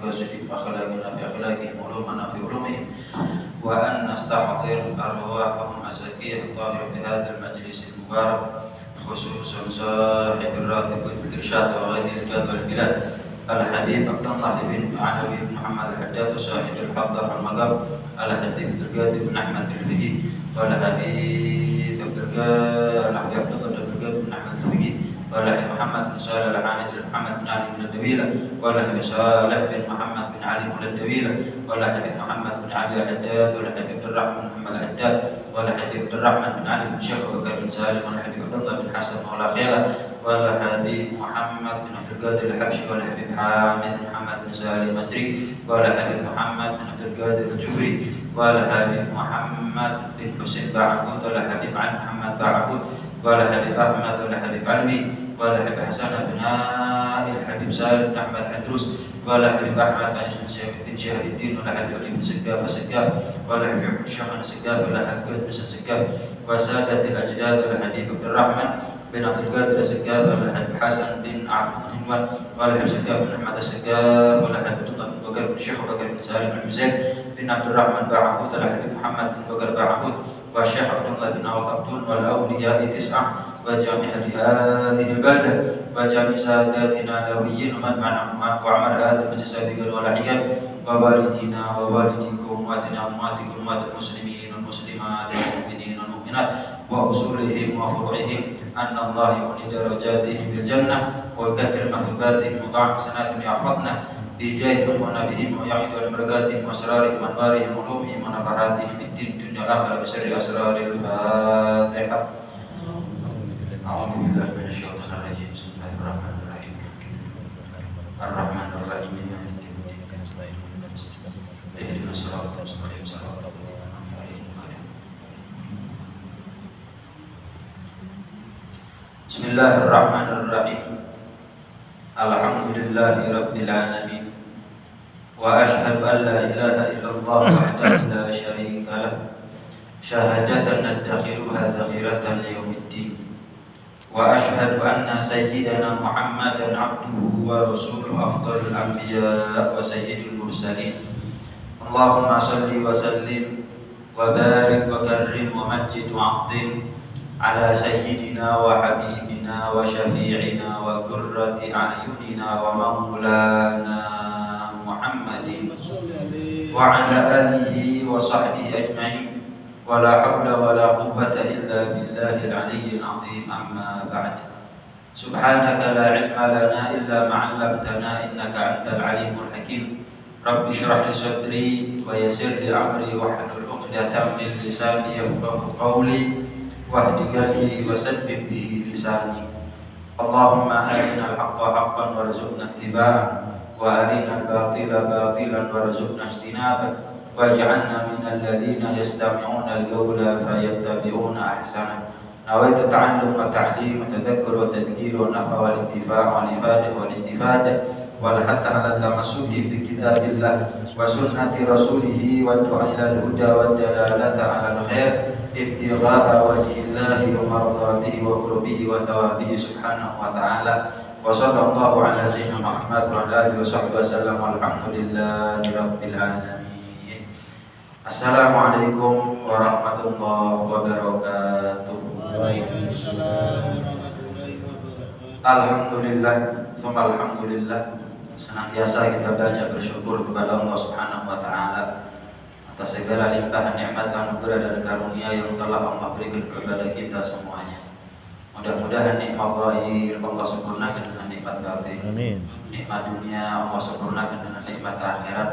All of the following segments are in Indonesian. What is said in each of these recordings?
مقاصدهم وأخلاقنا في أخلاقهم وعلومنا في علومهم، وأن نستحضر أرواحهم الزكية الطاهرة بهذا المجلس المبارك، خصوصا صاحب الراتب والإرشاد وغير البلاد والبلاد الحبيب عبد الله بن علوي بن محمد الحداد وصاحب الحضر والمقام الحبيب عبد القادر بن أحمد الفقي والحبيب عبد الله بن أحمد الفقي والحبيب محمد بن صالح الحامد محمد بن علي بن الدويلة والحبيب صالح بن محمد بن علي بن الدويلة والحبيب محمد بن علي الحداد والحبيب عبد الرحمن بن محمد الحداد والحبيب عبد الرحمن بن علي بن شيخ وبكر بن سالم والحبيب عبد الله بن حسن مولى خيلة والحبيب محمد بن عبد القادر الحبشي والحبيب حامد محمد بن سالم المصري والحبيب محمد بن عبد القادر الجفري والحبيب محمد بن حسين باعبود والحبيب علي محمد باعبود والحبيب أحمد والحبيب علوي والحبيب حسن بن الحبيب سالم بن أحمد عدروس والحبيب أحمد بن شهاب الدين والحبيب علي بن سقاف السقاف والحبيب بن شيخنا السقاف والحبيب بن سقاف وسادة الأجداد والحبيب عبد الرحمن بن عبد القادر السقاف والحبيب حسن بن عبد المنوال والحبيب سقاف بن أحمد السقاف والحبيب عبد الله بن بكر بن شيخ وبكر بن سالم بن زيد بن عبد الرحمن باعبود والحبيب محمد بن بكر باعبود والشيخ عبد الله بن عبدون والأولياء 9 وجميع هذه البلدة وجميع ساداتنا الأوليين ومن وعمر هذا المسجد سابقا ولاحقا ووالدينا ووالديكم وأمواتنا وأمواتكم وأموات المسلمين والمسلمات والمؤمنين والمؤمنات وأصولهم وفروعهم أن الله يعلي درجاتهم في الجنة ويكثر مثوباتهم وضاعف حسناتهم يحفظنا بجاه يلقون بهم ويعيد بركاتهم وأسرارهم وأنوارهم وعلومهم ونفحاتهم في الدين الدنيا والآخرة بسر أسرار الفاتحة. أعوذ بالله من الشيطان الرجيم. بسم الله الرحمن الرحيم. الرحمن الرحيم مالك يوم الدين اهدنا الصراط المستقيم صراط الذين أنعمت عليهم غير بسم الله الرحمن الرحيم. الحمد لله رب العالمين وأشهد أن لا إله إلا الله وحده لا شريك له شهادة ندخرها ذخيرة ليوم الدين وأشهد أن سيدنا محمدا عبده ورسوله أفضل الأنبياء وسيد المرسلين. اللهم صل وسلم وبارك وكرم ومجد وعظم على سيدنا وحبيبنا وشفيعنا وقرة أعيننا ومولانا محمد وعلى آله وصحبه أجمعين ولا حول ولا قوة إلا بالله العلي العظيم. أما بعد سبحانك لا علم لنا إلا ما علمتنا إنك أنت العليم الحكيم. رب اشرح لي صدري ويسر لي أمري واحلل عقدة من لساني يفقهوا قولي واهد قلبي وسدد به لساني. اللهم أرنا الحق حقا وارزقنا اتباعه وأرنا الباطل باطلا وارزقنا اجتنابه واجعلنا من الذين يستمعون القول فيتبعون أحسنه. نويت التعلم والتعليم والتذكر والتذكير والنفع والانتفاع والإفادة والاستفادة والحث على التمسك بكتاب الله وسنة رسوله والدعاء إلى الهدى والدلالة على الخير ابتغاء وجه الله ومرضاته وقربه وثوابه سبحانه وتعالى. وصلى الله على سيدنا محمد وعلى آله وصحبه وسلم والحمد لله رب العالمين. Assalamualaikum warahmatullahi wabarakatuh. Waalaikumsalam warahmatullahi wabarakatuh. Alhamdulillah, tsumma alhamdulillah. Senantiasa kita banyak bersyukur kepada Allah Subhanahu wa taala atas segala limpahan nikmat anugerah dan karunia yang telah Allah berikan kepada kita semuanya. Mudah-mudahan nikmat zahir Allah sempurnakan dengan nikmat batin. Amin. Nikmat dunia Allah sempurnakan dengan nikmat akhirat.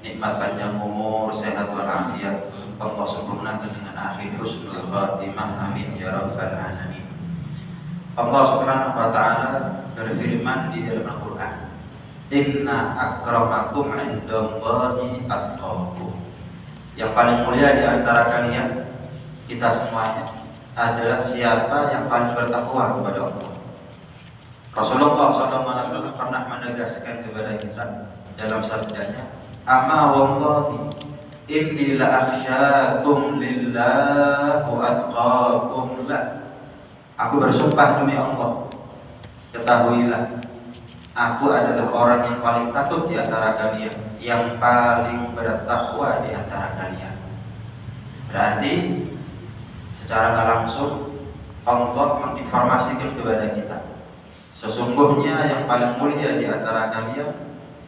Nikmat panjang umur, sehat walafiat Allah sempurnakan dengan akhir husnul khatimah. Amin ya rabbal alamin. Allah Subhanahu wa taala berfirman di dalam Al-Qur'an, "Inna akramakum 'indallahi atqakum." Yang paling mulia di antara kalian, kita semuanya, adalah siapa yang paling bertakwa kepada Allah. Rasulullah SAW pernah menegaskan kepada kita dalam sabdanya, "Amma wallahi inni la akhsyakum lillah wa atqakum lah." Aku bersumpah demi Allah, ketahuilah Aku adalah orang yang paling takut di antara kalian, yang paling bertakwa di antara kalian. Berarti secara nggak langsung Allah menginformasikan kepada kita, sesungguhnya yang paling mulia di antara kalian,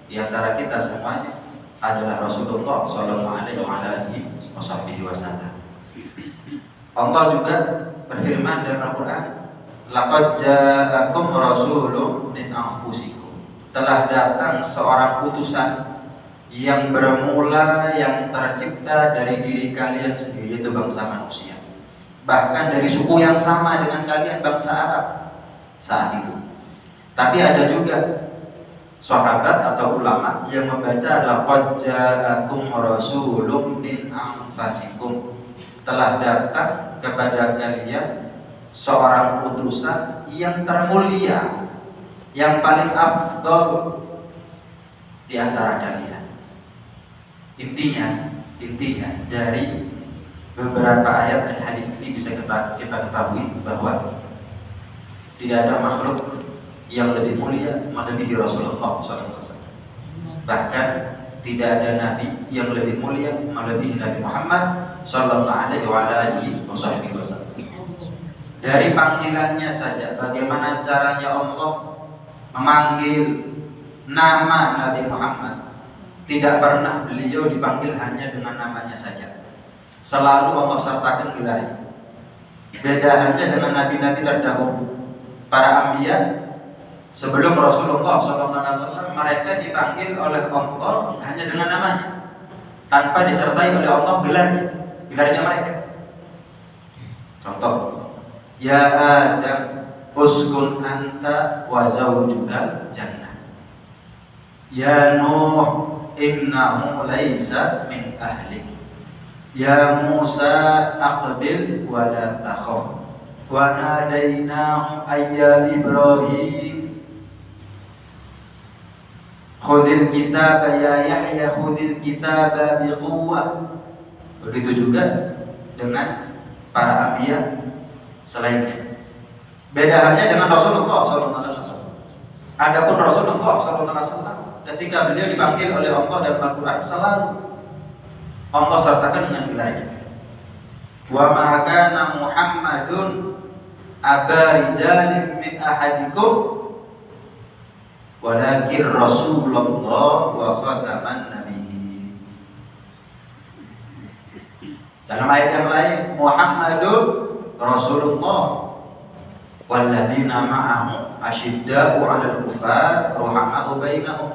di antara kita semuanya adalah Rasulullah Sallallahu Alaihi Wasallam. Allah juga berfirman dalam Al-Quran, laqad ja'akum rasulun min anfusikum, telah datang seorang utusan yang bermula, yang tercipta dari diri kalian sendiri, yaitu bangsa manusia, bahkan dari suku yang sama dengan kalian, bangsa Arab saat itu. Tapi ada juga sahabat atau ulama yang membaca laqad ja'akum rasulun min anfusikum, telah datang kepada kalian seorang utusan yang termulia, yang paling afdal di antara kalian. Intinya dari beberapa ayat dan hadis ini bisa kita ketahui bahwa tidak ada makhluk yang lebih mulia melebihi Rasulullah SAW. Bahkan tidak ada nabi yang lebih mulia melebihi Nabi Muhammad Sallallahu Alaihi Wasallam. Dari panggilannya saja, bagaimana caranya Allah memanggil nama Nabi Muhammad. Tidak pernah beliau dipanggil hanya dengan namanya saja. Selalu Allah sertakan gelarnya. Beda halnya dengan nabi-nabi terdahulu. Para anbiya sebelum Rasulullah SAW, mereka dipanggil oleh Allah hanya dengan namanya, tanpa disertai oleh Allah gelarnya mereka. Contoh, ya Adam uskun anta wa zawjukal jannah. Ya Nuh innahu laisa min ahlik. Ya Musa aqbil wa la takhaf. Wa nadainahu ayya Ibrahim khudil kitaba ya Yahya khudil kitaba biquwwah. Begitu juga dengan para anbiya selainnya. Beda halnya dengan Rasulullah SAW. Adapun Rasulullah SAW, ketika beliau dipanggil oleh Allah dalam Al-Quran, selalu Allah sertakan dengan gelarnya. Wa ma kana Muhammadun aba rijalin min ahadikum walakin Rasulullah wa khataman nabiyyin. Dalam ayat yang lain, Muhammadun Rasulullah walladzina ma'ahu asyidda'u 'alal kuffar ruhama'u bainahum.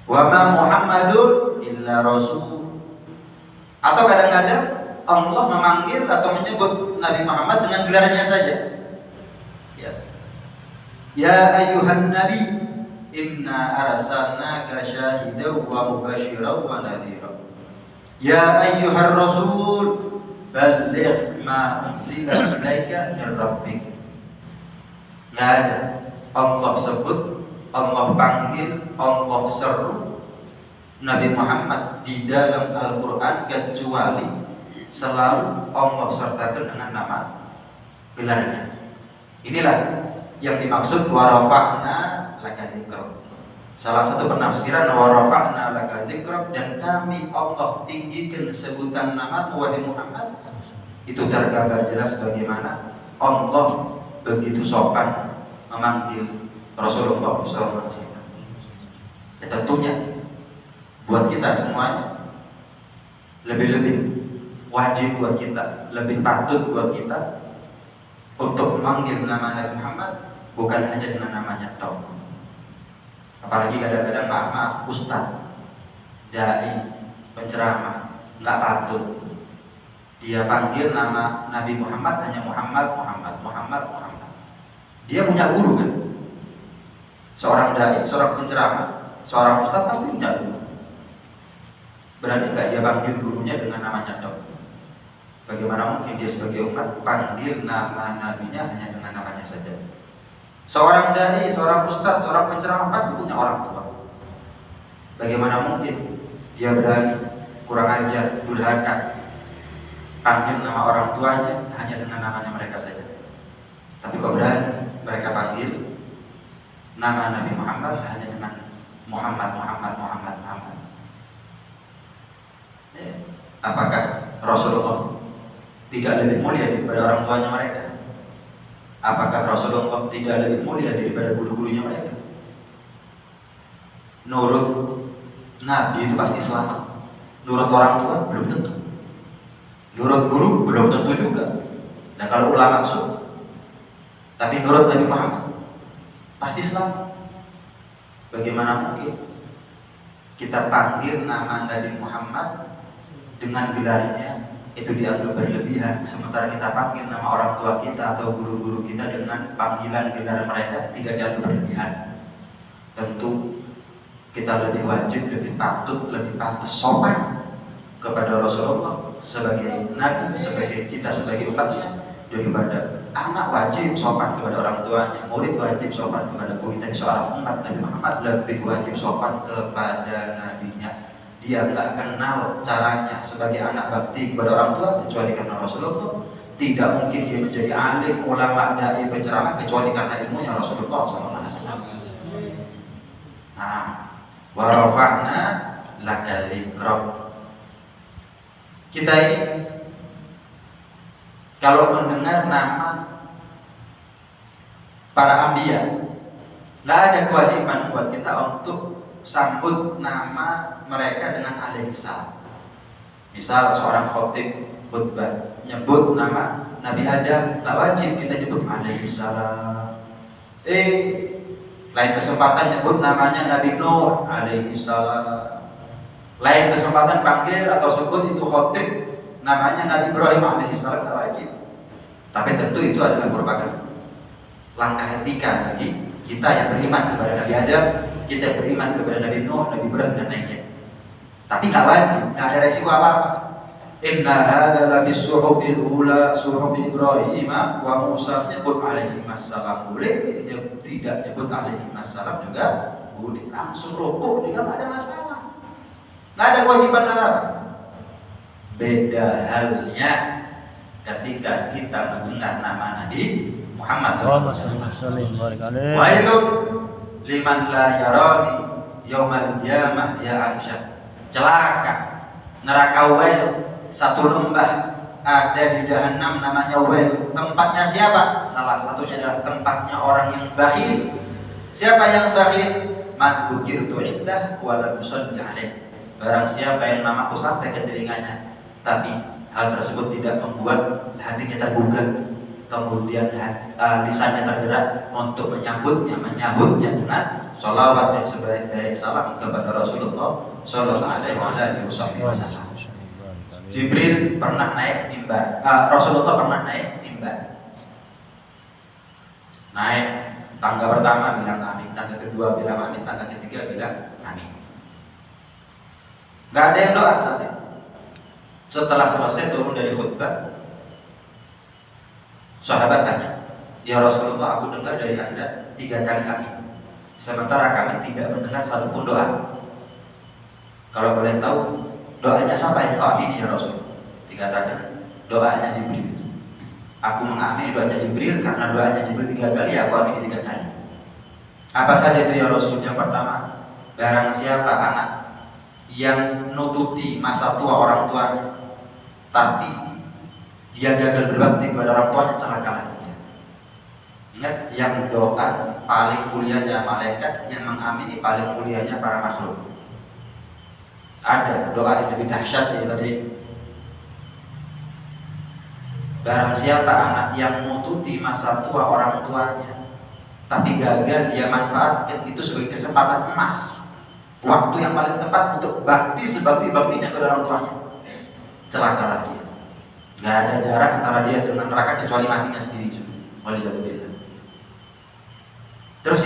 Wa ma Muhammadun illa rasul. Atau kadang-kadang Allah memanggil atau menyebut Nabi Muhammad dengan gelarnya saja. Ya ayyuhan nabi inna arsalnaka syahidan wa mubasysyiran wa nadhira. Ya ayyuhar rasul balligh ma unsila ilaika min rabbik. Nggak ada Allah sebut, Allah panggil, Allah seru Nabi Muhammad di dalam Al-Quran kecuali selalu Allah sertakan dengan nama gelarnya. Inilah yang dimaksud warafa'na laka dzikrak. Salah satu penafsiran warafa'na laka dzikrak, dan kami Allah tinggikan sebutan nama wahai Muhammad. Itu tergambar jelas bagaimana Allah begitu sopan memanggil Rasulullah SAW. Ya tentunya buat kita semuanya lebih-lebih wajib buat kita, lebih patut buat kita untuk memanggil nama Nabi Muhammad bukan hanya dengan namanya tok. Apalagi kadang-kadang maaf ustaz, dai, penceramah nggak patut dia panggil nama Nabi Muhammad hanya Muhammad. Dia punya guru kan? Seorang dai, seorang penceramah, seorang ustaz pasti punya guru. Berani nggak dia panggil gurunya dengan namanya dok? Bagaimana mungkin dia sebagai umat panggil nama nabinya hanya dengan namanya saja? Seorang dai, seorang ustaz, seorang penceramah pasti punya orang tua. Bagaimana mungkin dia berani kurang ajar, durhaka, panggil nama orang tuanya hanya dengan namanya mereka saja? Tapi kok berani mereka panggil nama Nabi Muhammad hanya dengan Muhammad. Apakah Rasulullah tidak lebih mulia daripada orang tuanya mereka? Apakah Rasulullah tidak lebih mulia daripada guru-gurunya mereka? Nurut Nabi itu pasti selamat. Nurut orang tua belum tentu. Nurut guru belum tentu juga. Nah kalau ulama maksud, tapi nurut Nabi Muhammad pasti selamat. Bagaimana mungkin kita panggil nama Nabi Muhammad dengan gelarnya itu dianggap berlebihan, sementara kita panggil nama orang tua kita atau guru-guru kita dengan panggilan gelar mereka tidak dianggap berlebihan? Tentu kita lebih wajib, lebih patut, lebih pantas sopan kepada Rasulullah sebagai Nabi, sebagai kita sebagai umatnya, daripada anak wajib sopan kepada orang tuanya, murid wajib sopan kepada guru. Tapi seorang umat Nabi Muhammad lebih wajib sopan kepada nabinya. Dia nggak kenal caranya sebagai anak bakti kepada orang tua kecuali karena Rasulullah. Tidak mungkin dia menjadi alim, ulama, dai, penceramah kecuali karena ilmunya Rasulullah SAW. Nah, wa rafa'na laka dzikrak. Kita ini kalau mendengar nama para anbiya, nggak ada kewajiban buat kita untuk sambut nama mereka dengan alaihissalam. Misal seorang khotib khutbah nyebut nama Nabi Adam, tak wajib kita nyebut alaihissalam. Lain kesempatan nyebut namanya Nabi Nuh alaihissalam. Lain kesempatan panggil atau sebut itu khotib namanya Nabi Ibrahim alaihissalam, tak wajib. Tapi tentu itu adalah merupakan langkah etika bagi kita yang beriman kepada Nabi Adam, kita beriman kepada Nabi Nuh, Nabi Ibrahim dan lainnya. Tapi nggak wajib, nggak ada resiko apa-apa. Inna hadza la fi suhufil ula suhufi Ibrahim wa Musa, nyebut alaihi wassalam boleh, tidak nyebut alaihi wassalam juga boleh. Langsung rukuk juga nggak ada masalah, nggak ada kewajiban apa. Beda halnya ketika kita mendengar nama Nabi Muhammad SAW. Wailun liman la yarani yaumal qiyamah ya Aisyah. Celaka, neraka Wail, satu lembah ada di Jahannam namanya Wail. Tempatnya siapa? Salah satunya adalah tempatnya orang yang bakhil. Siapa yang bakhil? Man dzukirtu indah wa lam yusalli alaih. Barang siapa yang namaku sampai ke telinganya, tapi hal tersebut tidak membuat hatinya tergugah, kemudian lisannya tergerak untuk menyahutnya dengan sholawat dan sebaik-baik salam kepada Rasulullah Sallallahu Alaihi Wasallam. Jibril pernah naik mimbar, Rasulullah pernah naik mimbar. Naik tangga pertama bilang amin, tangga kedua bilang amin, tangga ketiga bilang amin. Gak ada yang doa saat itu. Setelah selesai turun dari khutbah, sahabat tanya, ya Rasulullah, aku dengar dari Anda 3 kali amin, sementara kami tidak mendengar satupun doa. Kalau boleh tahu, doanya siapa yang kau amini ya Rasul? Dikatakan, doanya Jibril. Aku mengamini doanya Jibril karena doanya Jibril 3 kali, aku amini 3 kali. Apa saja itu ya Rasul? Yang pertama, barang siapa anak yang nututi masa tua orang tuanya, tapi dia gagal berbakti kepada orang tuanya, celakalah dia. Ingat, yang doa paling mulianya malaikat, yang mengamini paling mulianya para makhluk. Ada doa yang lebih dahsyat daripada ini. Barang siapa anak yang nututi masa tua orang tuanya, tapi gagal dia manfaatkan itu sebagai kesempatan emas, waktu yang paling tepat untuk bakti sebakti-baktinya kepada orang tuanya, celakalah dia. Gak ada jarak antara dia dengan neraka kecuali matinya sendiri. Waliyadzubillah. Terus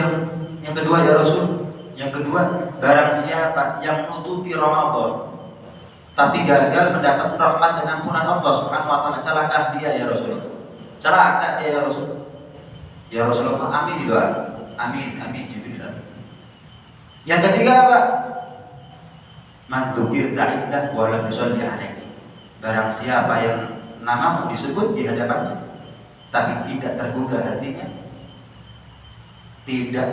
yang kedua ya Rasul, yang kedua, barang siapa yang nututi Ramadan tapi gagal mendapat rahmat dan ampunan Allah Subhanahu wa taala, celaka dia ya Rasulullah. Celaka dia ya Rasul. Ya Rasulullah, amin doa. Amin, amin Jibril. Yang ketiga apa? Man dzukirta indah wa lam yusalli alaik. Barang siapa yang namamu disebut di hadapannya tapi tidak tergugah hatinya, tidak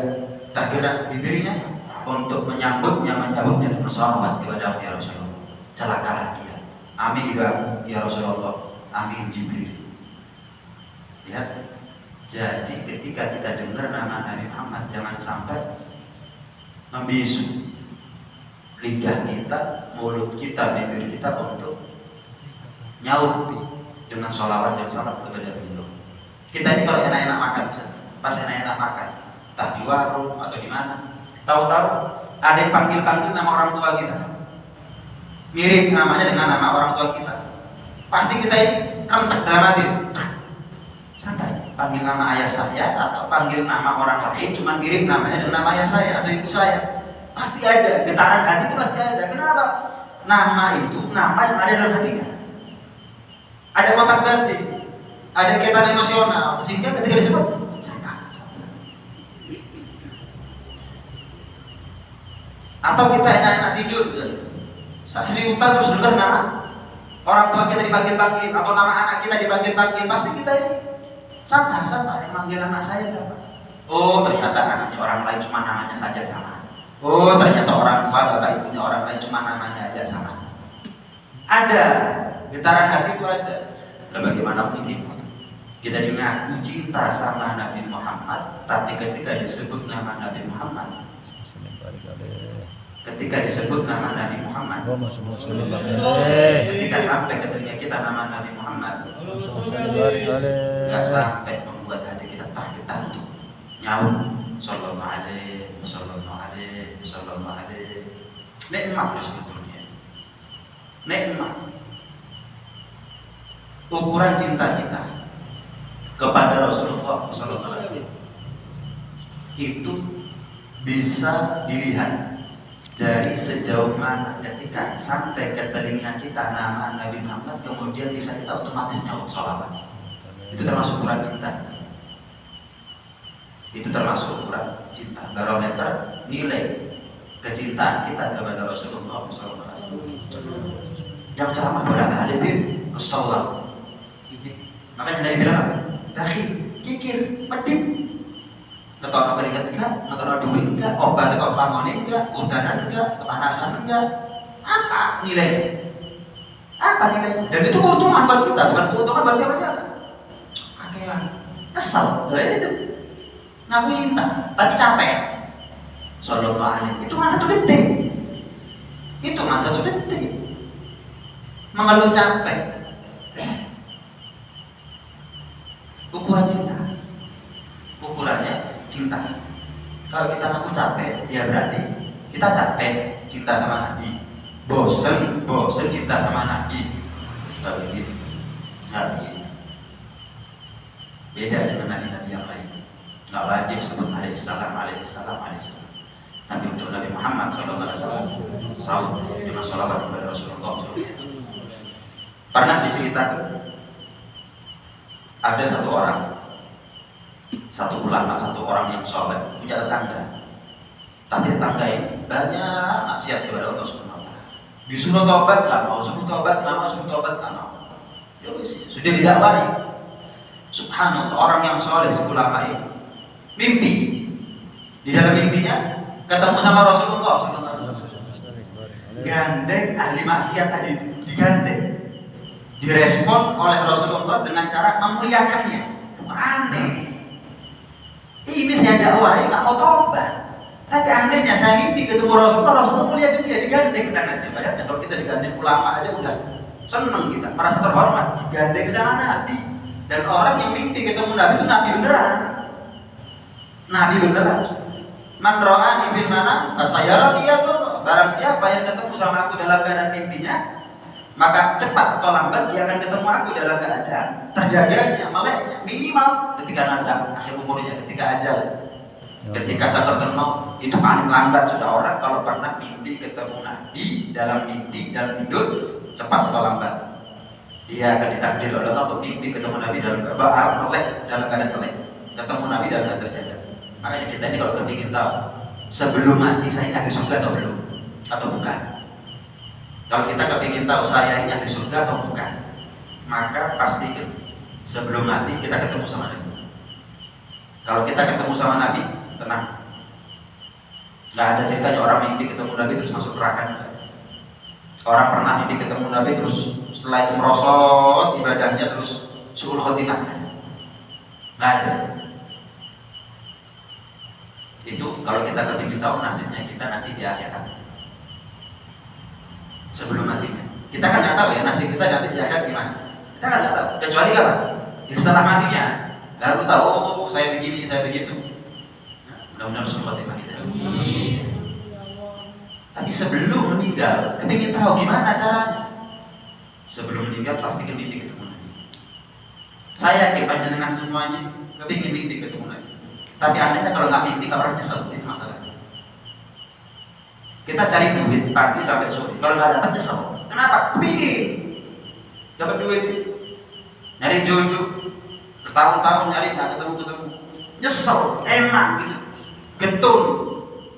tergerak bibirnya untuk menyambutnya, menyahutnya dengan sholawat kepada ya Rasulullah. Celakalah dia. Amin doaku ya Rasulullah. Amin Jibril. Lihat. Jadi ketika kita dengar nama Nabi Muhammad, jangan sampai membisu lidah kita, mulut kita, bibir kita untuk nyaut dengan sholawat dan salam kepada beliau. Kita ini kalau enak-enak makan, pas enak-enak makan, entah di warung atau di mana, tahu-tahu ada yang panggil-panggil nama orang tua kita, mirip namanya dengan nama orang tua kita, pasti kita ini kerentek dalam hati. Santai, panggil nama ayah saya atau panggil nama orang lain, cuman mirip namanya dengan nama ayah saya atau ibu saya, pasti ada getaran hati itu pasti ada. Kenapa? Nama itu nama yang ada dalam hatinya. Ada kontak batin, ada kaitan emosional, sehingga ketika disebut sana. Atau kita enak-enak tidur, saat seriutan terus dengar nama orang tua kita dipanggil-panggil atau nama anak kita dipanggil-panggil, pasti kita ini sama yang manggil anak saya siapa? Oh ternyata anaknya orang lain cuma namanya saja sama. Oh ternyata orang tua bapak ibunya orang lain cuma namanya aja sama. Ada getaran hati itu ada. Nah, bagaimana mungkin kita mengaku cinta sama Nabi Muhammad, tapi ketika disebut nama Nabi Muhammad, ketika sampai ke telinga kita nama Nabi Muhammad, nggak sampai membuat hati kita tergetar untuk nyaut sallallahu alaihi wasallam. Nikmat sebetulnya, nikmat. Ukuran cinta kita kepada Rasulullah SAW itu bisa dilihat dari sejauh mana ketika sampai ke telinga kita nama Nabi Muhammad, kemudian bisa kita otomatis nyaut sholawat. Itu termasuk ukuran cinta. Itu termasuk ukuran cinta. Barometer nilai kecintaan kita kepada Rasulullah SAW. Yang ceramah bolak-balik kesel lah. Makanya Nabi bilang apa? Bakhil, kikir, pedip. Ketono keringet enggak, ketono duit enggak, obat kok pangone enggak, udaran enggak, kepanasan enggak. Apa nilainya? Apa nilainya? Dan itu keuntungan buat kita, bukan keuntungan buat siapa-siapa. Kakean, kesel, itu. Ngaku cinta, tapi capek. Sallallahu alaihi. Itu kan 1 detik. Itu kan 1 detik. Mengeluh capek. Ukuran cinta, ukurannya cinta. Kalau kita ngaku capek, ya berarti kita capek cinta sama Nabi. Bosen cinta sama Nabi. Gak begitu. Beda dengan nabi-nabi yang lain. Gak wajib sebut alaihissalam. Tapi untuk Nabi Muhammad SAW dengan sholawat kepada Rasulullah SAW. Pernah diceritakan ada satu ulama, satu orang yang soleh punya tetangga, tapi tetangga ini banyak maksiat kepada Allah Subhanahu wa Ta'ala. Disuruh tobat nggak mau, suruh tobat nggak mau. Ya wis, sudah didakwai. Subhanallah, orang yang soleh si ulama ini mimpi, di dalam mimpinya ketemu sama Rasulullah SAW. Gandeng ahli maksiat tadi itu, digandeng. Direspon oleh Rasulullah dengan cara memuliakannya. Bukan aneh. Ini saya dakwahi nggak mau tobat. Tapi anehnya saya mimpi ketemu Rasulullah muliakan dia, digandeng tangannya. Bayangkan kalau kita digandeng ulama aja udah seneng kita, merasa terhormat. Digandeng sama Nabi. Dan orang yang mimpi ketemu Nabi itu Nabi beneran. Nabi beneran. Man ra'ani fil manam fasayara dia tuh. Barang siapa yang ketemu sama aku dalam keadaan mimpinya, maka cepat atau lambat dia akan ketemu aku dalam keadaan terjaganya, meleknya, minimal ketika nazar, akhir umurnya, ketika ajal, ketika sakaratul maut. Itu paling lambat sudah orang kalau pernah mimpi ketemu Nabi dalam mimpi, dalam tidur, cepat atau lambat dia akan ditakdir oleh Allah untuk mimpi ketemu Nabi dalam melek, dalam keadaan melek, ketemu Nabi dalam keadaan terjaga. Makanya kita ini kalau ingin tahu sebelum mati saya ahli surga atau belum, atau bukan. Kalau kita kepingin tahu saya ini ahli surga atau bukan, maka pastikan sebelum mati kita ketemu sama Nabi. Kalau kita ketemu sama Nabi, tenang, Nggak ada ceritanya orang mimpi ketemu Nabi terus masuk neraka. Orang pernah mimpi ketemu Nabi terus setelah itu merosot ibadahnya terus suul khotimah. Nggak ada. Itu kalau kita kepingin tahu nasibnya kita nanti di akhirat sebelum matinya. Kita kan nggak tahu ya nasib kita nanti di akhirat gimana. Kita kan nggak tahu. Kecuali kapan? Ya setelah matinya baru tahu. Oh, saya begini, saya begitu. Nah, mudah-mudahan suul khotimah kita. Tapi sebelum meninggal, kepingin tahu gimana caranya. Sebelum meninggal pasti mimpi ketemu Nabi. Saya yakin panjenengan semuanya kepingin mimpi ketemu Nabi. Tapi anehnya kalau nggak mimpi, nggak pernah nyesel, itu masalahnya. Kita cari duit pagi sampai sore, kalau nggak dapat nyesel. Kenapa? Kepingin dapat duit, nyari jodoh, bertahun-tahun nyari nggak ketemu, nyesel, enak gitu, getun.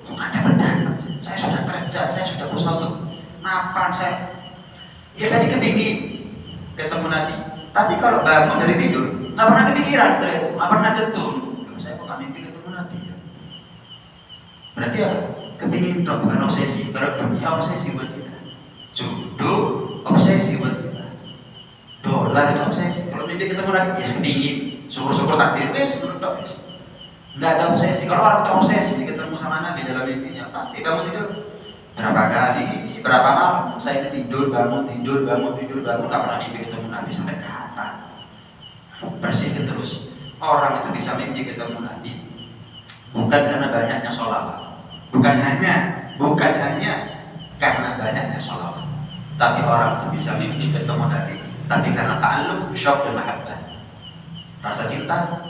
Kok nggak dapat sih? Saya sudah kerja, saya sudah berusaha untuk mapan saya. Ya tadi kepingin ketemu Nabi. Tapi kalau bangun dari tidur, nggak pernah kepikiran, nggak pernah getun. Saya kok nggak mimpi ketemu Nabi ya? Berarti apa? Kepingin dong, bukan obsesi. Karena dunia obsesi buat kita, jodoh obsesi buat kita, dolar itu obsesi. Kalau mimpi ketemu Nabi, ya kepingin. Syukur-syukur takdir, menurut nggak ada obsesi. Kalau orang itu obsesi ketemu sama Nabi dalam mimpinya, pasti kamu tidur berapa kali, berapa malam saya tidur bangun, nggak pernah mimpi ketemu Nabi. Sampai kapan? Bersihin terus. Orang itu bisa mimpi ketemu Nabi bukan karena banyaknya sholawat, bukan hanya karena banyaknya sholawat, tapi orang itu bisa mimpi ketemu Nabi tapi karena ta'alluq, syauq dan mahabbah, rasa cinta,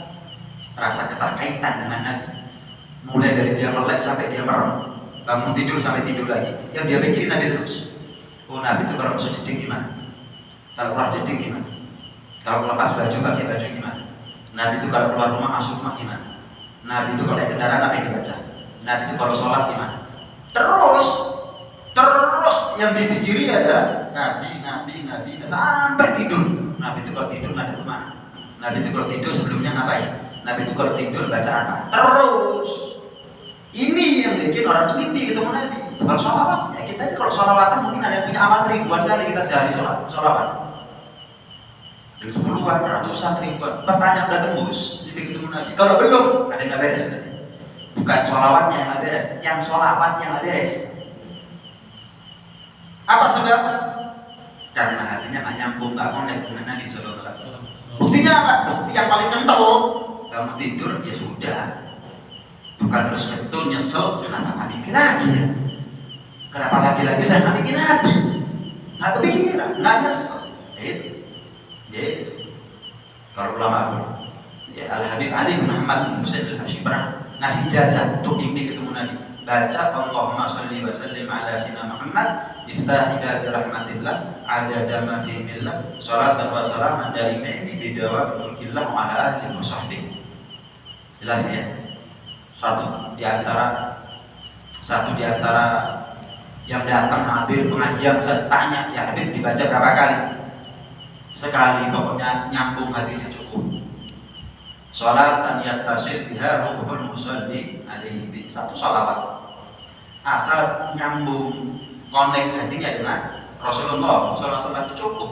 rasa keterkaitan dengan Nabi. Mulai dari dia melek sampai dia merem, bangun tidur sampai tidur lagi, yang dia pikirin Nabi terus. Oh, Nabi itu kalau masuk jeding gimana, kalau keluar jeding gimana, kalau lepas baju pakai baju gimana, Nabi itu kalau keluar rumah masuk rumah gimana, Nabi itu kalau naik kendaraan apa yang dibaca, Nabi itu kalau sholat gimana. Terus yang dipikiri adalah Nabi sampai tidur. Nabi itu kalau tidur nggak ada kemana, Nabi itu kalau tidur sebelumnya ngapain, Nabi itu kalau tidur baca apa. Terus ini yang bikin orang itu mimpi ketemu Nabi, bukan sholawat. Ya kita ini kalau sholawatan mungkin ada yang punya amal ribuan kali kita sehari sholawat. Dari 10-an, ratusan, ribuan. Pertanyaan udah tembus mimpi ketemu Nabi. Kalau belum, ada yang nggak beres berarti. Bukan sholawatnya yang nggak beres, yang sholawatnya nggak beres. Apa sebabnya? Karena hatinya nggak nyambung, nggak connect dengan Nabi Sallallahu Alaihi Wasallam. Buktinya apa? Bukti yang paling kental. Kamu tidur ya sudah. Bukan terus betul nyesel, kenapa nggak mimpi lagi ya? Kenapa lagi-lagi saya nggak mimpi Nabi? Nggak kepikiran, nggak nyesel. Jadi kalau ulama dulu, ya Al-Habib Ali bin Muhammad bin Husain Al-Habsyi pernah ngasih jasa untuk mimpi ketemu Nabi. Baca Allahumma sholli wa sallim ala sayyidina Muhammad iftahi babi rahmatillah adada ma fi millah sholatan wa salaman daimaini bidawam mulkillah wa ala alihi wa sahbihi. Jelas ya? Satu di antara yang datang hadir pengajian saya tanya, ya Habib dibaca berapa kali? Sekali, pokoknya nyambung hatinya cukup. Sholatan yattasil biha ruhul musalli alaihi, satu sholawat asal nyambung connect hatinya dengan Rasulullah SAW itu cukup.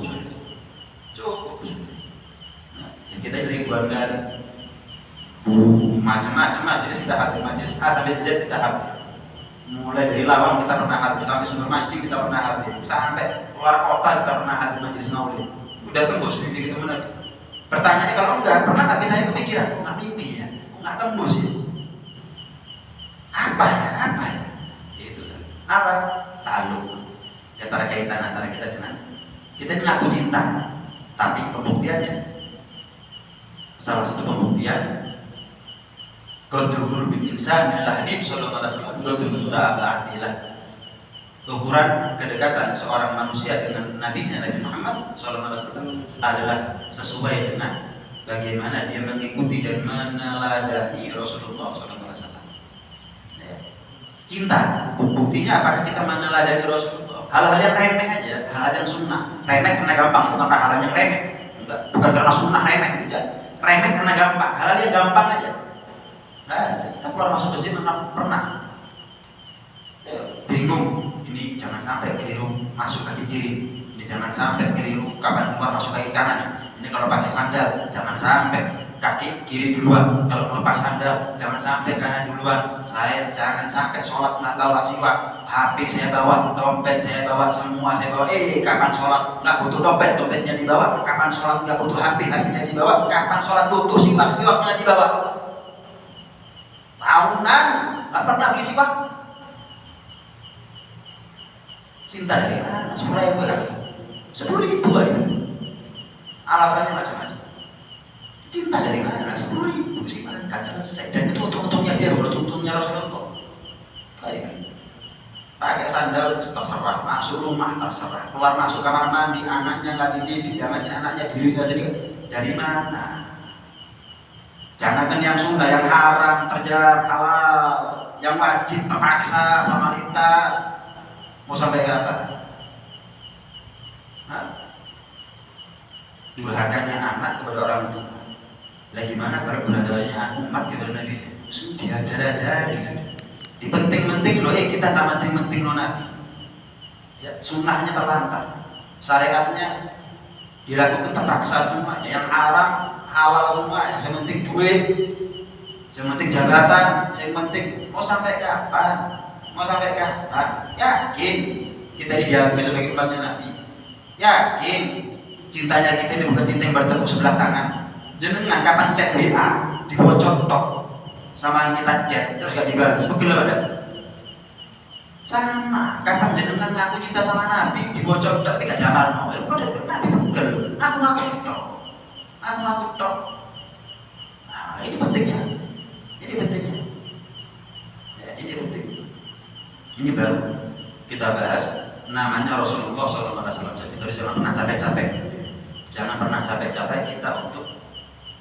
Nah, ya kita ribuan kali macam-macam majelis kita hadir, majelis A sampai Z kita hadir. Mulai dari Lawang kita pernah hadir, sampai Sumber Maji kita pernah hadir, sampai luar kota kita pernah hadir majelis maulid. Udah tembus mimpi ketemu Nabi. Pertanyaannya kalau enggak, pernah nggak kita kepikiran, kok nggak mimpi ya, kok nggak tembus ya? Apa ya? Itu kan. Apa? Ta'alluq, keterkaitan antara kita dengan kita ini ngaku cinta, tapi pembuktiannya, salah satu pembuktian qadrul bil insan adalah Nabi sallallahu alaihi wasallam, qadrul ta'atilah, ukuran kedekatan seorang manusia dengan nabinya Nabi Muhammad sallallahu alaihi wasallam adalah sesuai dengan bagaimana dia mengikuti dan meneladani Rasulullah sallallahu alaihi wasallam. Ya. Cinta, buktinya apakah kita meneladani Rasulullah? Hal-hal yang remeh aja, hal-hal yang sunnah. Remeh karena gampang, bukan hal yang remeh. Bukan karena sunnah remeh, tidak. Remeh karena gampang, hal-hal yang gampang aja. Nah, kita keluar masuk masjid pernah bingung, ini jangan sampai keliru masuk kaki kiri, ini jangan sampai keliru kapan keluar masuk kaki kanan, ini kalau pakai sandal jangan sampai kaki kiri duluan, kalau melepas sandal jangan sampai kanan duluan, saya jangan sampai sholat nggak bawa siwak, HP saya bawa, dompet saya bawa, semua saya bawa. Kapan sholat nggak butuh dompet, dompetnya dibawa. Kapan sholat nggak butuh HP, HP-nya dibawa. Kapan sholat butuh siwak, siwaknya dibawa. Tahunan nggak pernah beli siwak. Cinta dari mana? 10.000 kali itu. 10.000 kali itu. Alasannya macam-macam. Cinta dari mana? 10.000 sih kan selesai. Dan itu untung-untungnya dia, bukan untung-untungnya Rasulullah. Kali. Pakai sandal terserah, masuk rumah terserah, keluar masuk kamar mandi, anaknya nggak dididik, jangankan anaknya dirinya sendiri. Dari mana? Jangankan yang sunnah, yang haram, terjar, halal, yang wajib, terpaksa, formalitas. Mau sampai apa? Durhakanya anak kepada orang tua. Lah gimana kalau durhakanya umat kepada Nabi? Sudah diajar-ajari. Dipenting-penting loh, kita nggak penting-penting loh Nabi. Ya, sunnahnya terlantar, syariatnya dilakukan terpaksa semuanya, yang haram halal semuanya, yang penting duit, yang penting jabatan, yang penting mau sampai kapan? Mau sampai kapan? Yakin kita diakui sebagai umatnya Nabi? Yakin cintanya kita ini bukan cinta yang bertepuk sebelah tangan? Jenengan kapan chat WA dibocor tok sama yang kita chat terus gak dibalas, pegel apa enggak? Sama, kapan jenengan ngaku cinta sama Nabi dibocor tok tapi gak damal, Nabi pegel, aku ngaku tok. Nah, ini pentingnya. Ini baru kita bahas, namanya Rasulullah SAW. Jadi jangan pernah capek-capek. Jangan pernah capek-capek kita untuk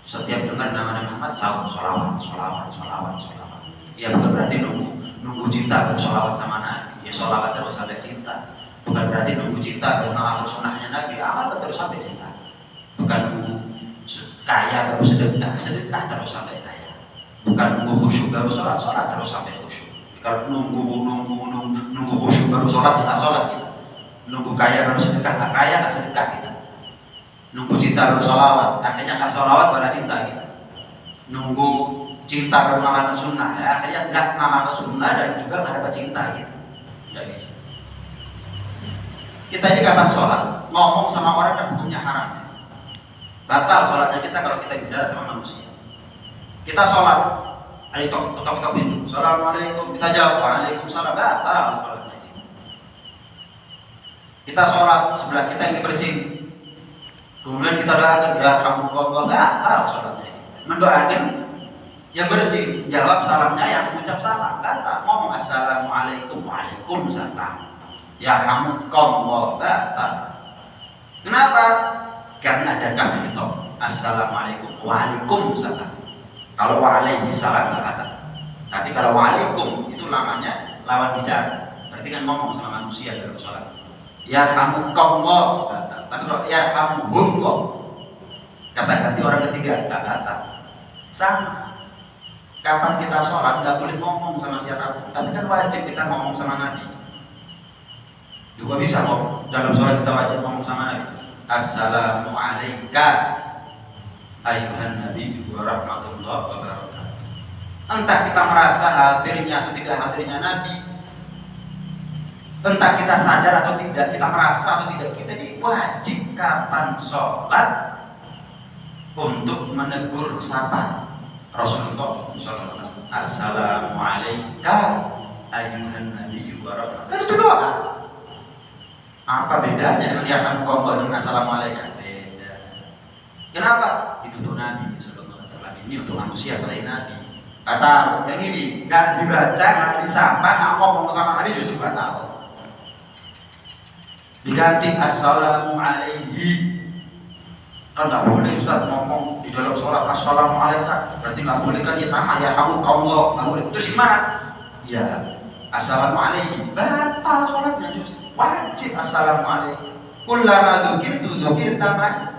setiap dengar nama Muhammad sholawat. Ya bukan berarti nunggu cinta baru sholawat sama Nabi. Ya sholawat terus sampai cinta. Bukan berarti nunggu cinta baru ngamal sunnahnya Nabi. Amal terus sampai cinta. Bukan nunggu kaya baru sedekah terus sampai kaya. Bukan nunggu khusyuk baru sholat terus sampai khusyuk. Kalau nunggu khusyuk baru sholat kita. Nunggu kaya baru sedekah, nggak kaya nggak sedekah kita. Nunggu cinta baru sholawat, akhirnya nggak sholawat baru cinta kita. Nunggu cinta baru ngamalkan sunnah, ya akhirnya nggak ngamalkan sunnah dan juga nggak dapat cinta gitu. Jadi kita ini kapan sholat ngomong sama orang yang hukumnya haram, batal sholatnya kita kalau kita bicara sama manusia. Kita sholat, ayo ketok pintu, assalamualaikum, kita jawab waalaikumsalam, batal sholatnya gitu. Kita sholat sebelah kita yang dibersihin, kemudian kita doakan ya rahmatullah, batal sholatnya. Mendoakan yang bersih, jawab salamnya yang mengucap salam, batal. Ngomong assalamualaikum, waalaikumsalam, ya rahmatullah, batal. Kenapa? Karena ada kaf hitop, assalamualaikum, waalaikumsalam. Kalau waalaihi salam nggak batal. Tapi kalau waalaikum itu namanya lawan bicara, berarti kan ngomong sama manusia dalam sholat. Ya rahmatullah, batal. Tapi kalau ya rahmatullah, kata ganti orang ketiga, nggak batal. Sama. Kapan kita sholat nggak boleh ngomong sama siapapun, tapi kan wajib kita ngomong sama Nabi. Juga bisa kok dalam sholat kita wajib ngomong sama Nabi. Assalamualaikum ayuhan Nabi wa rahmatullah wa barakatuh. Entah kita merasa hadirnya atau tidak hadirnya Nabi, entah kita sadar atau tidak, kita merasa atau tidak, kita ini wajib kapan sholat untuk menegur sapa Rasulullah SAW. Assalamualaikum ayuhan Nabi wa rahmatullah. Kan itu doa. Apa bedanya dengan ya rahmatullah dengan assalamualaikum? Beda. Kenapa? Ini untuk Nabi SAW. Ini untuk manusia selain Nabi. Batal. Yang ini nggak dibaca, nggak disapa, nggak ngomong sama Nabi justru batal. Diganti assalamualaikum. Kan nggak boleh Ustaz ngomong di dalam sholat assalamualaikum. Berarti nggak boleh kan? Ya sama ya rahmatullah, nggak boleh. Terus gimana? Ya assalamualaikum. Batal sholatnya justru. Wajib assalamualaikum. Kullama dzukirtu tamai.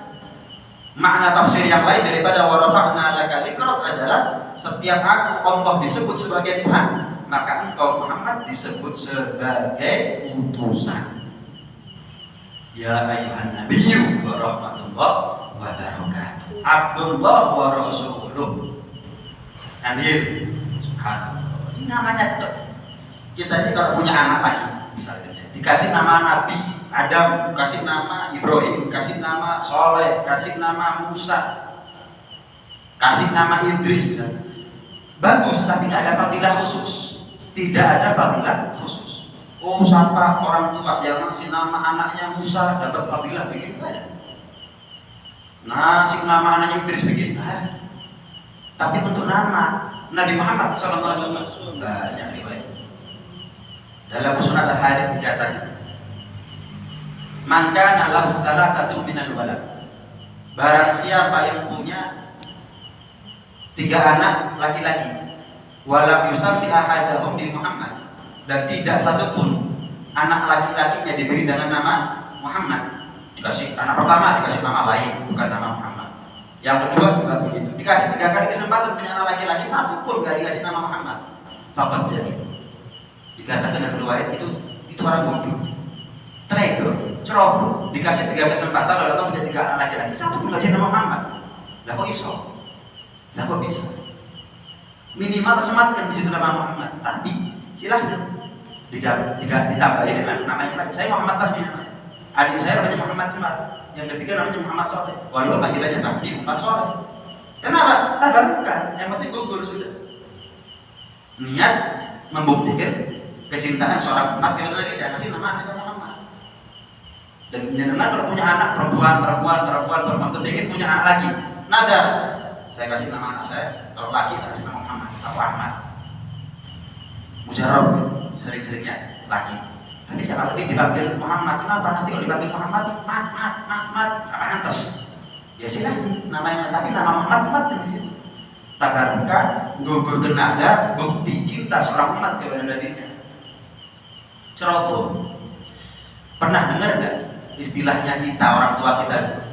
Makna tafsir yang lain daripada wa rafa'na laka dzikrak adalah setiap aku Allah disebut sebagai Tuhan, maka engkau Muhammad disebut sebagai utusan. Ya ayuhan nabiyyu wa rahmatullah wa barakatuh. Abdullah wa rasuluh. Amin. Subhanallah. Ini namanya kita ini kalau punya anak lagi, misalnya dikasih nama Nabi Adam, kasih nama Ibrahim, kasih nama Soleh, kasih nama Musa, kasih nama Idris misalnya. Bagus, tapi nggak ada fadilah khusus. Tidak ada fadilah khusus. Oh, siapa orang tua yang ngasih nama anaknya Musa dapat fadilah begini? Nggak ada. Ngasih nama anaknya Idris begini? Nggak ada. Tapi untuk nama Nabi Muhammad SAW banyak riwayat. Dalam Musnad al-Hadits dikatakan, "Man kana lahu thalathatu minal walad." Barang siapa yang punya 3 anak laki-laki, walam yusammi ahadahum bi Muhammad, dan tidak satupun anak laki-lakinya diberi dengan nama Muhammad. Dikasih anak pertama dikasih nama lain, bukan nama Muhammad. Yang kedua juga begitu. Dikasih 3 kali kesempatan punya anak laki-laki, satu pun gak dikasih nama Muhammad. Faqad jadi. Dikatakan dalam riwayat itu orang bodoh, teledor, ceroboh. Dikasih 3 kesempatan lalu kamu punya 3 anak laki-laki, satu pun kasih nama Muhammad. Lah kok iso? Lah kok bisa? Minimal sematkan di situ nama Muhammad, tapi silahkan ditambahi dengan nama yang lain. Saya Muhammad Fahmi namanya. Adik saya namanya Muhammad Cumar. Yang ketiga namanya Muhammad Soleh. Walaupun panggilannya Fahmi, Muhammad Soleh. Kenapa? Tabarukkan. Yang penting gugur sudah. Niat membuktikan kecintaan seorang umat kepada dia kasih nama anaknya Muhammad. Dan jenengan kalau punya anak perempuan, kepengen punya anak lagi, nadar, saya kasih nama anak saya kalau laki saya kasih nama Muhammad atau Ahmad. Mujarab sering-seringnya laki. Tapi saya lebih dipanggil Muhammad. Kenapa? Nanti kalau dipanggil Muhammad, mat, apa pantas? Ya silahkan nama yang lain, tapi nama Muhammad sematkan di situ. Tabarukah, gugur tenaga, bukti cinta seorang umat kepada nabinya. Ceroboh. Pernah dengar enggak istilahnya kita orang tua kita?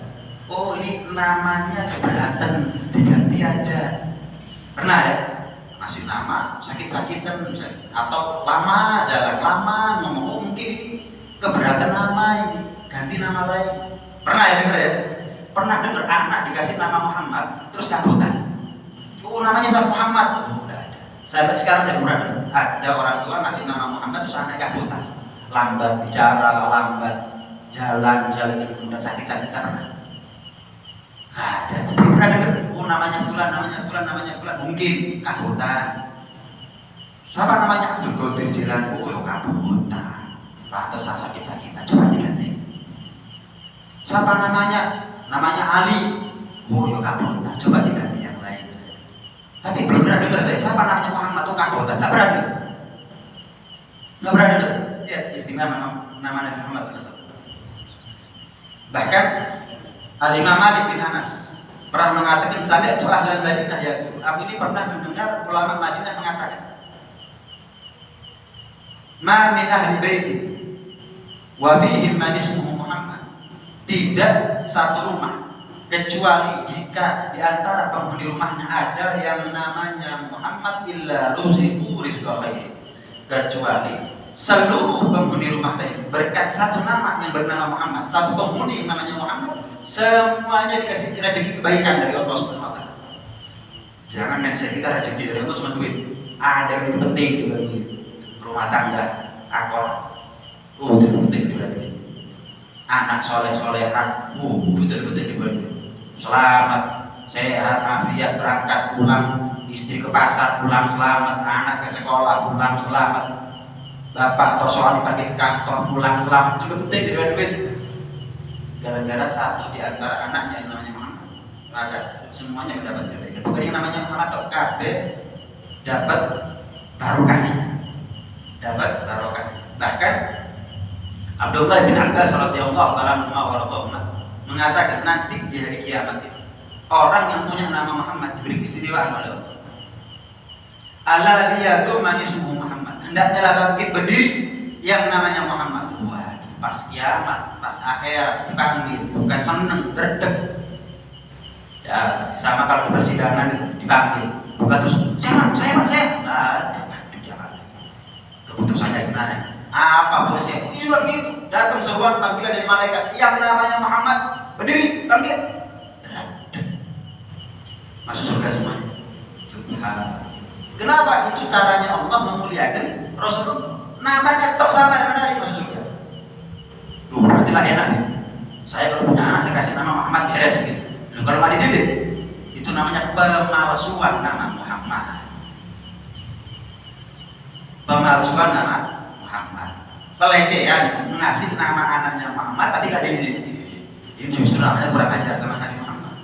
Oh, ini namanya keberatan, diganti aja. Pernah ya? Kasih nama sakit-sakitan misalnya, atau lama jalan, lama ngomong, oh mungkin ini keberatan nama ini, ganti nama lain. Pernah ya dengar ya? Pernah dengar anak dikasih nama Muhammad terus kabutan? Oh, namanya sama Muhammad. Oh, udah ada. Sampai sekarang saya pernah dengar ada orang tua ngasih nama Muhammad terus anaknya kabutan, lambat bicara, lambat jalan, kemudian sakit-sakit karena ada. Belum pernah dengar. Oh, namanya fulan, mungkin kabutan. Siapa namanya? Abdul Qadir Jilani. Oh, ya kabutan. Pantas sakit-sakitan. Coba diganti. Siapa namanya? Namanya Ali. Oh, ya kabutan. Coba diganti yang lain. Tapi belum pernah dengar saya. Siapa namanya Muhammad? Oh, kabutan. Nggak pernah dengar. Ya, istimewa nama Nabi Muhammad SAW. Bahkan Al-Imam Malik bin Anas pernah mengatakan, saya itu ahlul Madinah ya guru. Aku ini pernah mendengar ulama Madinah mengatakan, ma min ahli baiti wa fihim man ismuhu Muhammad. Tidak satu rumah kecuali jika di antara penghuni rumahnya ada yang namanya Muhammad illa ruziqu rizqa khair. Kecuali seluruh penghuni rumah tadi berkat satu nama yang bernama Muhammad, satu penghuni yang namanya Muhammad, semuanya dikasih rezeki kebaikan dari Allah Subhanahu wa taala. Jangan mindset kita rezeki dari Allah cuma duit. Ada yang lebih penting juga duit. Rumah tangga, akor. Itu penting juga duit. Anak soleh-solehan, betul-betul diberi duit. Selamat, sehat, afiat, berangkat pulang, istri ke pasar pulang selamat, anak ke sekolah pulang selamat, bapak atau suami pergi ke kantor pulang selamat, juga penting diberi duit. Gara-gara satu di antara anaknya yang namanya Muhammad, maka semuanya mendapat kebaikan. Bukan yang namanya Muhammad dok, kabeh dapat barokahnya, Bahkan Abdullah bin Abbas radhiyallahu taala anhu mengatakan nanti di hari kiamat itu orang yang punya nama Muhammad diberi keistimewaan oleh Allah. Ala liyaqum ismuhu Muhammad. Hendaknya bangkit berdiri yang namanya Muhammad. Wah, pas kiamat, pas akhirat dipanggil, bukan seneng, gerdeg. Ya, sama kalau di persidangan itu dipanggil, bukan terus saya. Nggak ada, waduh jangan lagi. Keputusannya gimana? Apa polisi? Ini juga begitu. Datang seruan panggilan dari malaikat yang namanya Muhammad, berdiri, panggil. Masuk surga semuanya. Subhanallah. Kenapa? Itu caranya Allah memuliakan Rasulullah. Namanya tok sama dengan Nabi, masuk surga. Loh, berarti lah enak nih. Saya kalau punya anak saya kasih nama Muhammad beres gitu. Loh, kalau nggak dididik, itu namanya pemalsuan nama Muhammad. Pemalsuan nama Muhammad. Pelecehan itu ngasih nama anaknya Muhammad tapi nggak dididik. Ini justru namanya kurang ajar sama Nabi Muhammad.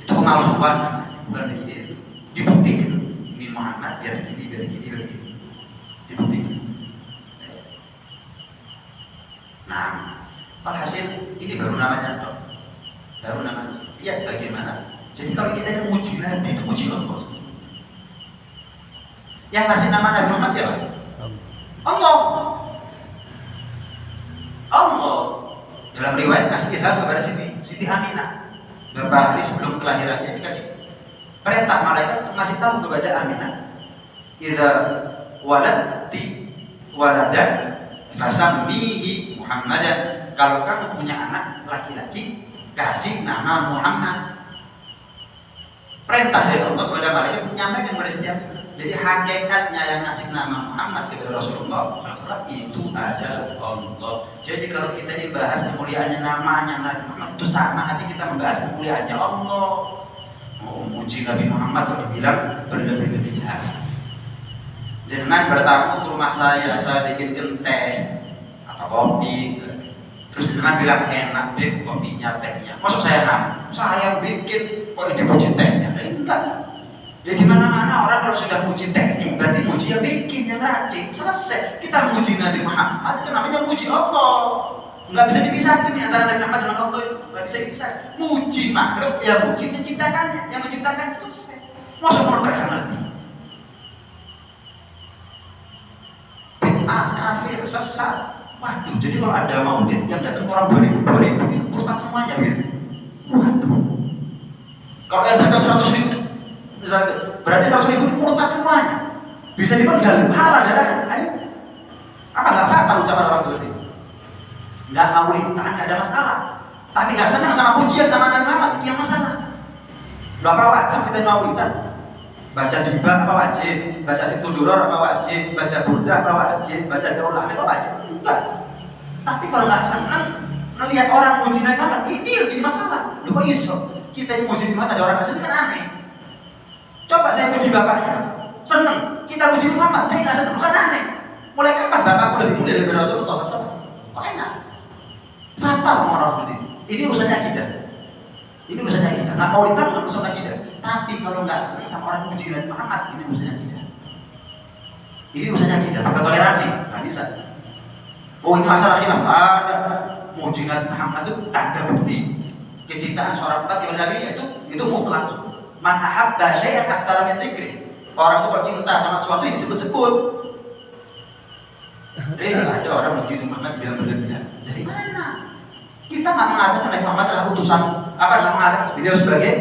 Itu pemalsuan namanya, bukan dididik itu. Dibuktikan ini Muhammad biar begini, biar begini, biar begini. Dibuktikan. Nah, alhasil ini baru namanya dok. Baru namanya. Lihat bagaimana. Jadi kalau kita ada muji Nabi itu muji Allah. Yang ngasih nama Nabi Muhammad siapa? Allah. Allah. Dalam riwayat kasih ilham kepada Siti Aminah. Beberapa hari sebelum kelahirannya dikasih perintah malaikat untuk ngasih tahu kepada Aminah, idza waladti waladan fasammihi Muhammadan. Kalau kamu punya anak laki-laki, kasih nama Muhammad. Perintah dari Allah kepada malaikat menyampaikan kepada Siti Aminah. Jadi hakikatnya yang ngasih nama Muhammad kepada Rasulullah SAW itu adalah Allah. Jadi kalau kita dibahas kemuliaannya namanya Nabi Muhammad itu sama nanti kita membahas kemuliaannya Allah. Mau memuji Nabi Muhammad kalau dibilang berlebih-lebihan. Jangan bertamu ke rumah saya bikinkan teh atau kopi. Terus jangan bilang enak deh kopinya, tehnya. Maksud saya saya bikin kok dipuji tehnya? Enggak. Ya di mana-mana orang kalau sudah muji teknik berarti muji yang bikin, yang racik. Selesai. Kita muji Nabi Muhammad itu namanya muji Allah. Enggak bisa dipisahkan nih antara Nabi Muhammad dengan Allah. Enggak bisa dipisahkan. Muji makhluk ya muji menciptakannya, yang menciptakan selesai. Masa mereka ngerti? Bid'ah, kafir, sesat. Waduh, jadi kalau ada maulid yang datang orang 2000 itu urutan semuanya gitu. Waduh. Kalau yang datang 100.000 misalnya, berarti 100.000 murtad semuanya. Bisa dipegang, halal darahnya. Ayo. Apa nggak fatal ucapan orang seperti itu? Nggak maulidan, nggak ada masalah. Tapi nggak senang sama pujian sama Nabi Muhammad, itu yang masalah. Loh, apa wajib kita maulidan? Baca dibah apa wajib? Baca situduror apa wajib? Baca burdah apa wajib? Baca daulame apa wajib? Enggak. Tapi kalau nggak senang melihat orang muji Nabi Muhammad, ini yang jadi masalah. Loh kok iso? Kita ini muji Muhammad ada orang asli kan aneh. Coba saya puji bapaknya, seneng. Kita puji Muhammad, dia nggak seneng, bukan aneh. Mulai kapan bapakku lebih mulia daripada Rasulullah SAW? Kok enak? Fatal orang seperti ini. Ini urusannya akidah. Ini urusannya akidah. Nggak mau ditanya nggak urusan akidah. Tapi kalau nggak seneng sama orang puji Nabi Muhammad, ini urusannya akidah. Ini urusannya akidah. Maka toleransi, nggak bisa. Oh ini masalah khilaf. Ada puji Nabi Muhammad itu tanda bukti kecintaan seorang umat kepada Nabi itu mutlak. Man ahabba syai'an aktsara min dzikri. Orang itu kalau cinta sama sesuatu yang disebut-sebut. Ada orang muji Muhammad bilang berlebihan. Dari mana? Kita nggak mengatakan Nabi Muhammad adalah utusan, nggak mengatakan beliau sebagai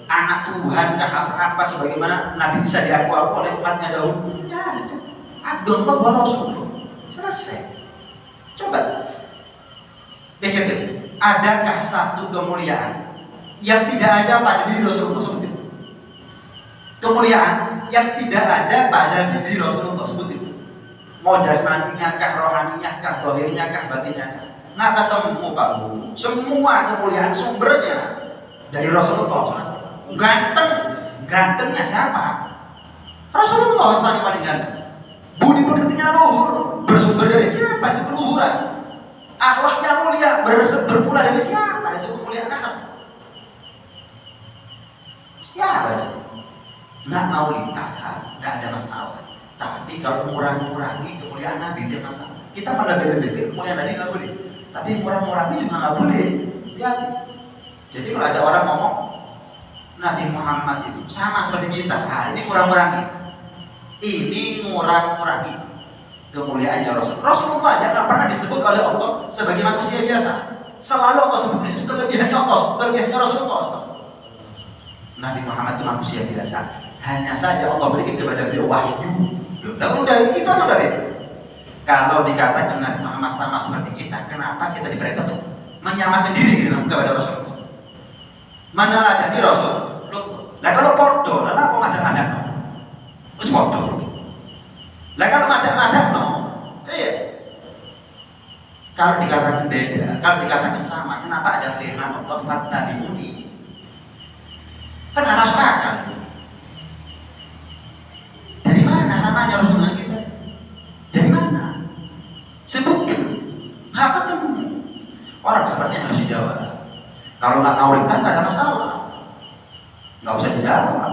anak Tuhan atau apa sebagaimana Nabi bisa diaku oleh umatnya dahulu. Ya itu. Abdullah wa Rasulullah. Selesai. Coba pikirkan, adakah satu kemuliaan yang tidak ada pada diri Rasulullah seperti itu? Kemuliaan yang tidak ada pada diri Rasulullah seperti itu. Mau jasmaninya kah, rohaninya kah, dohirnya kah, batinnya kah? Nggak ketemu Pak Bu. Semua kemuliaan sumbernya dari Rasulullah SAW. Gantengnya siapa? Rasulullah SAW paling ganteng. Budi pekertinya luhur, bersumber dari siapa? Itu keluhuran. Akhlaknya mulia, bermula dari siapa? Itu kemuliaan akhlak. Siapa sih? Nggak mau ditahan, nggak ada masalah. Tapi kalau murah-murahi kemuliaan Nabi itu masalah. Kita melebih-lebihkan kemuliaan Nabi nggak boleh. Tapi murah-murahi juga nggak boleh. Hati-hati. Jadi kalau ada orang ngomong Nabi Muhammad itu sama seperti kita, nah, ini murah-murahi. Ini murah-murahi kemuliaannya Rasulullah aja nggak pernah disebut oleh Allah sebagai manusia biasa. Selalu Allah sebut di situ kelebihannya Allah, kelebihannya Rasulullah. Nabi Muhammad itu manusia biasa. Hanya saja Allah berikan kepada beliau wahyu. Udah itu aja udah. Kalau dikatakan Nabi Muhammad sama seperti kita, kenapa kita diperintah untuk menyamakan diri kepada Rasul? Meneladani Rasul. Lah kalau podo, lah apa madak-madak no? Wis podo. Lah kalau madak-madak no, iya. Kalau dikatakan beda, kalau dikatakan sama, kenapa ada firman Allah fattabi'uni? Kan nggak masuk akal. Dari mana samanya Rasul dengan kita? Dari mana? Sebutkan. Nggak ketemu. Orang sepertinya harus dijawab. Kalau nggak mauritan nggak ada masalah. Nggak usah dijawab.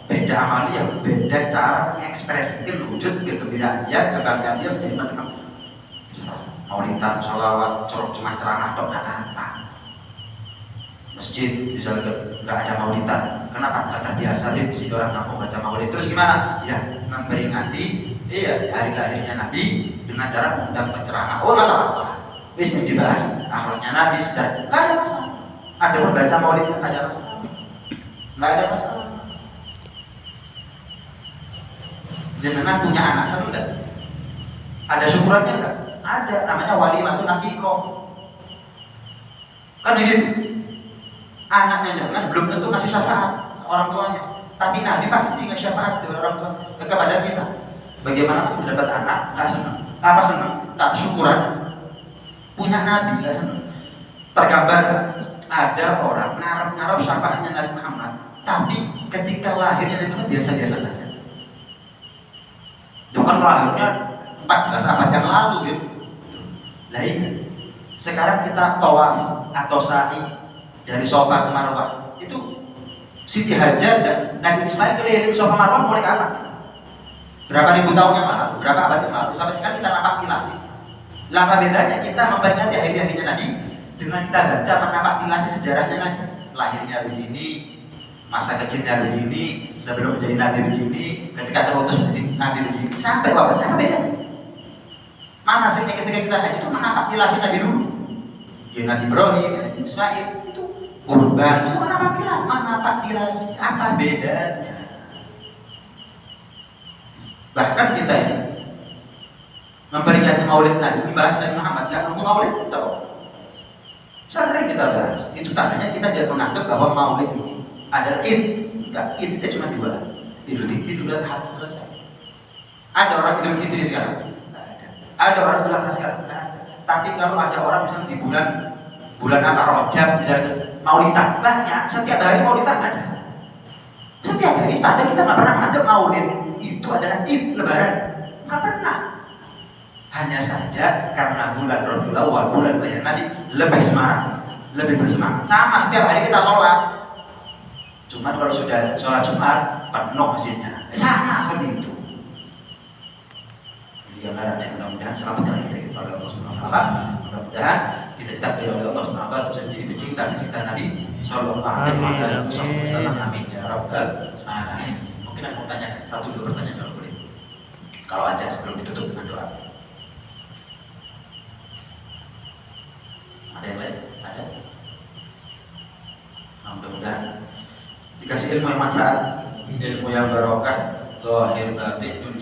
Beda amalia, beda cara mengekspresikan wujud kegembiraan dia, kebanggaan dia menjadi mana? Mauritan, sholawat, cuma ceramah atau apa? Masjid misalnya nggak ada maulidan, kenapa? Nggak terbiasa di sini orang kampung baca maulid. Terus gimana? Ya memperingati hari lahirnya Nabi dengan cara mengundang penceramah. Oh nggak apa-apa. Wis dibahas akhlaknya Nabi sejarah, nggak ada masalah. Ada membaca maulid nggak ada masalah. Nggak ada masalah. Jenengan punya anak seneng nggak? Ada syukurannya nggak? Ada, namanya walimatun akikoh. Kan begitu. Anaknya jangan belum tentu ngasih syafaat orang tuanya, tapi Nabi pasti ngasih syafaat kepada orang tua, kepada kita. Bagaimana pun mendapat anak nggak senang, apa senang? Tak syukuran. Punya Nabi nggak senang. Tergambar ada orang ngarep syafaatnya Nabi Muhammad, tapi ketika lahirnya Nabi Muhammad biasa-biasa saja. Itu kan lahirnya 14 abad yang lalu, gitu. Lain. Sekarang kita tawaf atau sa'i dari Safa ke Marwah, itu Siti Hajar dan Nabi Ismail keliling Safa Marwah mulai kapan? Berapa ribu tahun yang lalu, berapa abad yang lalu, sampai sekarang kita nampak tilasi. Apa bedanya kita memperingati hari-harinya Nabi dengan kita baca menampak tilasi sejarahnya Nabi, lahirnya begini, masa kecilnya begini, sebelum menjadi Nabi begini, ketika terutus menjadi Nabi begini, sampai wafatnya. Apa bedanya? Mana sih ketika kita haji itu menampak tilasi Nabi dulu? Ya Nabi Ibrahim, ya Nabi Ismail, itu kurban, itu menampak tilasi, apa bedanya? Bahkan kita ini memperingati maulid Nabi, membahas Nabi Muhammad, gak nunggu maulid, tahu? Sering kita bahas, itu tandanya kita tidak menganggap bahwa maulid ini adalah id. Enggak, id itu cuma dua, Idul Fitri, Idul Adha, selesai. Ada orang Idul Fitri sekarang? Ada orang Idul Adha sekarang? Nggak ada. Tapi kalau ada orang misalnya di bulan apa, Rajab misalnya maulidan, banyak, setiap hari maulidan ada. Setiap hari tanda kita nggak pernah menganggap maulid itu adalah id, lebaran, nggak pernah. Hanya saja karena bulan Rabiul Awal, bulan lahir Nabi, lebih semangat, lebih bersemangat. Sama setiap hari kita sholat. Cuman kalau sudah sholat Jumat penuh masjidnya, sama seperti itu. Gambarannya mudah-mudahan selamatkan kita oleh Allah Subhanahu wa taala. Mudah-mudahan kita ditakdir oleh Allah Subhanahu wa taala bisa menjadi pecinta Nabi sallallahu alaihi wasallam. Amin ya rabbal alamin. Mungkin aku mau tanya satu dua pertanyaan kalau boleh. Kalau ada sebelum ditutup dengan doa. Ada yang lain? Ada? Mudah-mudahan dikasih ilmu yang manfaat, ilmu yang barokah, zahir batin dunia.